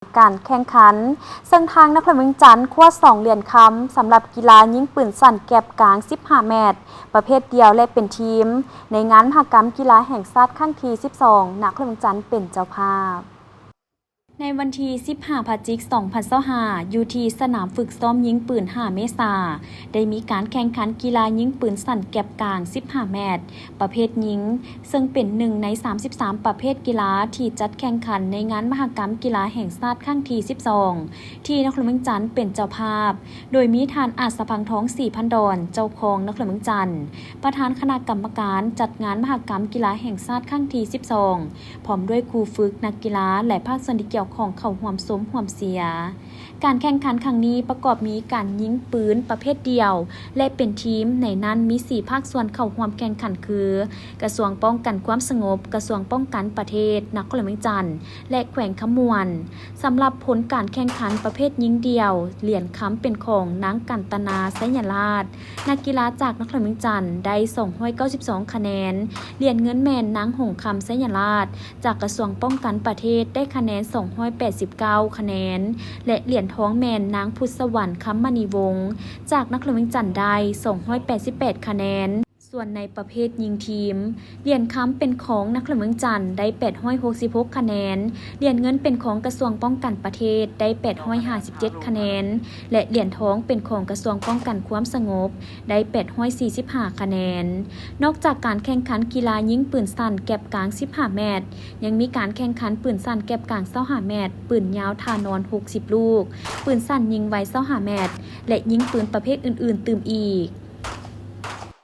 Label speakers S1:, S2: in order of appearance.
S1: การแข่งขันซึ่งทางนครเมืองจันทร์คว้า2 เหรียญคำสำหรับกีฬายิงปืนสั้นแกบกลาง15 เมตรประเภทเดียวและเป็นทีมในงานมหกรรมกีฬาแห่งชาติครั้งที่ 12 นครเมืองจันทร์เป็นเจ้าภาพในวันที่ 15 พฤศจิกายน 2025 อยู่ที่สนามฝึกซ้อมยิงปืน 5 เมษายน ได้มีการแข่งขันกีฬายิงปืนสั้นแก็บกลาง 15 เมตร ประเภทยิงซึ่งเป็นหนึ่งใน 33 ประเภทกีฬาที่จัดแข่งขันในงานมหกรรมกีฬาแห่งชาติครั้งที่ 12 ที่นครเมืองจันทร์เป็นเจ้าภาพ โดยมีท่านอาจสะพังทองศรีพันดอนเจ้าของนครเมืองจันทร์ประธานคณะกรรมการจัดงานมหกรรมกีฬาแห่งชาติครั้งที่ 12 พร้อมด้วยครูฝึกนักกีฬาและภาคส่วนที่เกี่ยวของเข้าร่วมสมร่วมเสียการแข่งขันครั้งนี้ประกอบมีการยิงปืนประเภทเดียวและเป็นทีมในนั้นมี4ภาคส่วนเข้าร่วมแข่งขันคือกระทรวงป้องกันความสงบกระทรวงป้องกันประเทศนครเมืองจันทร์และแขวงขมวนสำหรับผลการแข่งขันประเภทยิงเดียวเหรียญคำเป็นของนางกันตนาไสยราชนักกีฬาจากนครเมืองจันทร์ได้292คะแนนเหรียญเงินแมนนางหงคำไสยราชจากกระทรวงป้องกันประเทศได้คะแนน289คะแนนและเหรียญทองแมนนางพุทธสวรรค์คำมณีวงศ์จากนครเมืองจันทร์ได้288คะแนนส่วนในประเภทยิงทีมเหรียญคำเป็นของนครเมืองจันทร์ได้866คะแนนเหรียญเงินเป็นของกระทรวงป้องกันประเทศได้857คะแนนและเหรียญทองเป็นของกระทรวงป้องกันความสงบได้845คะแนนนอกจากการแข่งขันกีฬายิงปืนสั้นแก็บกลาง15 เมตรยังมีการแข่งขันปืนสั้นแก็บกลาง25 เมตรปืนยาวทานอน60 ลูกปืนสั้นยิงไว25 เมตรและยิงปืนประเภทอื่นๆตื่มอีก